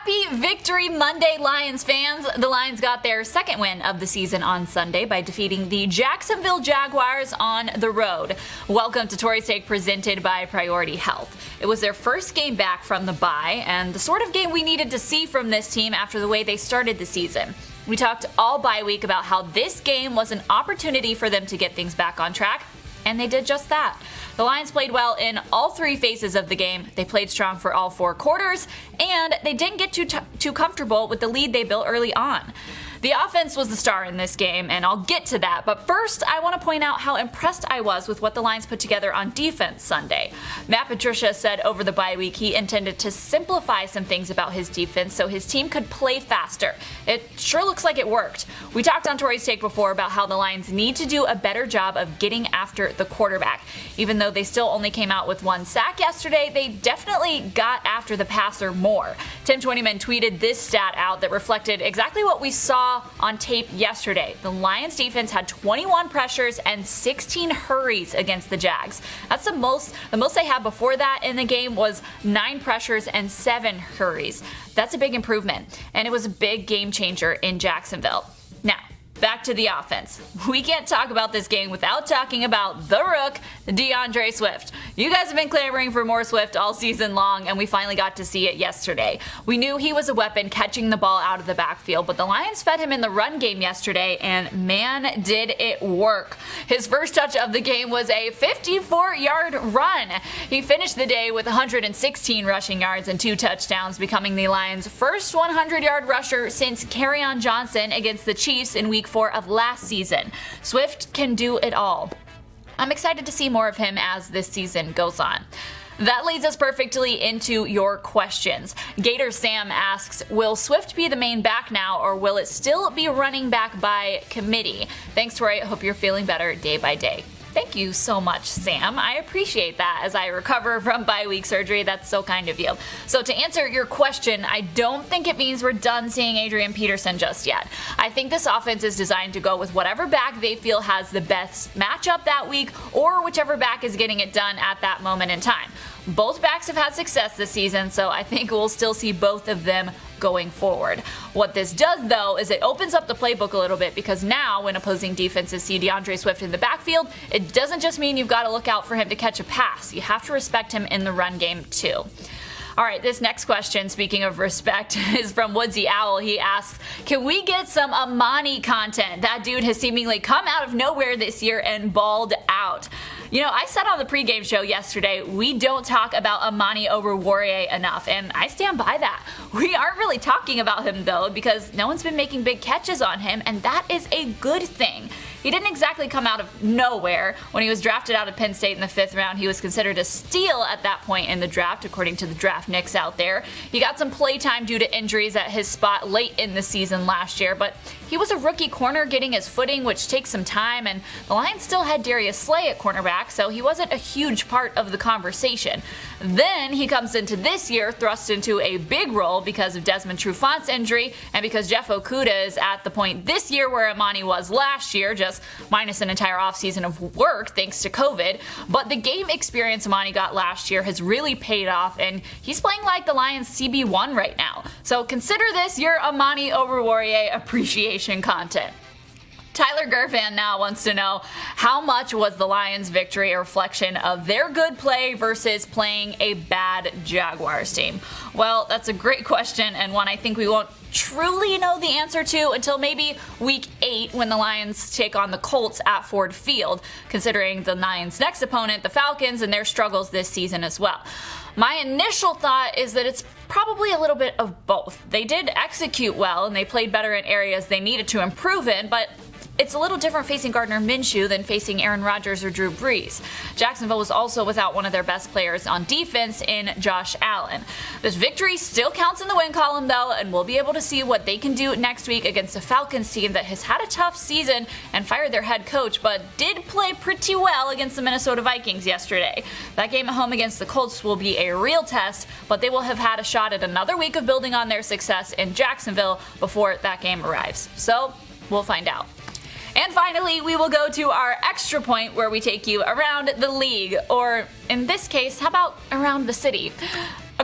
Happy Victory Monday, Lions fans! The Lions got their second win of the season on Sunday by defeating the Jacksonville Jaguars on the road. Welcome to Tori's Take, presented by Priority Health. It was their first game back from the bye, and the sort of game we needed to see from this team after the way they started the season. We talked all bye week about how this game was an opportunity for them to get things back on track, and they did just that. The Lions played well in all three phases of the game. They played strong for all four quarters, and they didn't get too comfortable with the lead they built early on. The offense was the star in this game, and I'll get to that, but first I want to point out how impressed I was with what the Lions put together on defense Sunday. Matt Patricia said over the bye week he intended to simplify some things about his defense so his team could play faster. It sure looks like it worked. We talked on Tori's Take before about how the Lions need to do a better job of getting after the quarterback. Even though they still only came out with one sack yesterday, they definitely got after the passer more. Tim Twentyman tweeted this stat out that reflected exactly what we saw on tape yesterday. The Lions defense had 21 pressures and 16 hurries against the Jags. That's the most they had before that in the game was 9 pressures and 7 hurries. That's a big improvement, and it was a big game changer in Jacksonville. Now, back to the offense. We can't talk about this game without talking about the Rook, DeAndre Swift. You guys have been clamoring for more Swift all season long, and we finally got to see it yesterday. We knew he was a weapon catching the ball out of the backfield, but the Lions fed him in the run game yesterday, and man, did it work. His first touch of the game was a 54-yard run. He finished the day with 116 rushing yards and 2 touchdowns, becoming the Lions' first 100-yard rusher since Kerryon Johnson against the Chiefs in Week 4 of last season. Swift can do it all. I'm excited to see more of him as this season goes on. That leads us perfectly into your questions. Gator Sam asks, will Swift be the main back now, or will it still be running back by committee? Thanks, Tori. I hope you're feeling better day by day. Thank you so much, Sam. I appreciate that as I recover from bye week surgery. That's so kind of you. So to answer your question, I don't think it means we're done seeing Adrian Peterson just yet. I think this offense is designed to go with whatever back they feel has the best matchup that week, or whichever back is getting it done at that moment in time. Both backs have had success this season, so I think we'll still see both of them going forward. What this does, though, is it opens up the playbook a little bit, because now when opposing defenses see DeAndre Swift in the backfield, it doesn't just mean you've got to look out for him to catch a pass. You have to respect him in the run game, too. All right, this next question, speaking of respect, is from Woodsy Owl. He asks, can we get some Amani content? That dude has seemingly come out of nowhere this year and balled out. You know, I said on the pregame show yesterday, we don't talk about Amani Oruwariye enough, and I stand by that. We aren't really talking about him, though, because no one's been making big catches on him, and that is a good thing. He didn't exactly come out of nowhere. When he was drafted out of Penn State in the 5th round, he was considered a steal at that point in the draft, according to the draft nicks out there. He got some playtime due to injuries at his spot late in the season last year, but he was a rookie corner getting his footing, which takes some time, and the Lions still had Darius Slay at cornerback, so he wasn't a huge part of the conversation. Then he comes into this year thrust into a big role because of Desmond Trufant's injury, and because Jeff Okudah is at the point this year where Amani was last year, just minus an entire offseason of work thanks to COVID. But the game experience Amani got last year has really paid off, and he's playing like the Lions CB1 right now. So consider this your Amani Oruwariye appreciation content. Tyler Gerfan now wants to know, how much was the Lions' victory a reflection of their good play versus playing a bad Jaguars team? Well, that's a great question, and one I think we won't truly know the answer to until maybe week 8 when the Lions take on the Colts at Ford Field, considering the Lions' next opponent, the Falcons, and their struggles this season as well. My initial thought is that it's probably a little bit of both. They did execute well, and they played better in areas they needed to improve in, but it's a little different facing Gardner Minshew than facing Aaron Rodgers or Drew Brees. Jacksonville was also without one of their best players on defense in Josh Allen. This victory still counts in the win column, though, and we'll be able to see what they can do next week against a Falcons team that has had a tough season and fired their head coach, but did play pretty well against the Minnesota Vikings yesterday. That game at home against the Colts will be a real test, but they will have had a shot at another week of building on their success in Jacksonville before that game arrives. So, we'll find out. And finally, we will go to our extra point where we take you around the league, or in this case, how about around the city?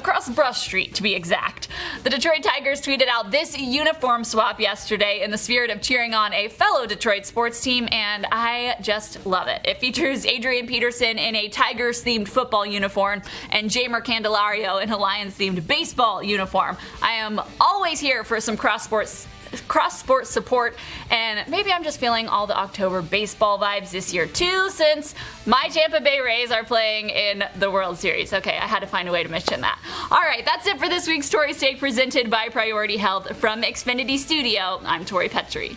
across Brush Street to be exact. The Detroit Tigers tweeted out this uniform swap yesterday in the spirit of cheering on a fellow Detroit sports team, and I just love it. It features Adrian Peterson in a Tigers-themed football uniform and Jamer Candelario in a Lions-themed baseball uniform. I am always here for some cross-sport support, and maybe I'm just feeling all the October baseball vibes this year too, since my Tampa Bay Rays are playing in the World Series. Okay, I had to find a way to mention that. Alright, that's it for this week's Tori's Take presented by Priority Health from Xfinity Studio. I'm Tori Petry.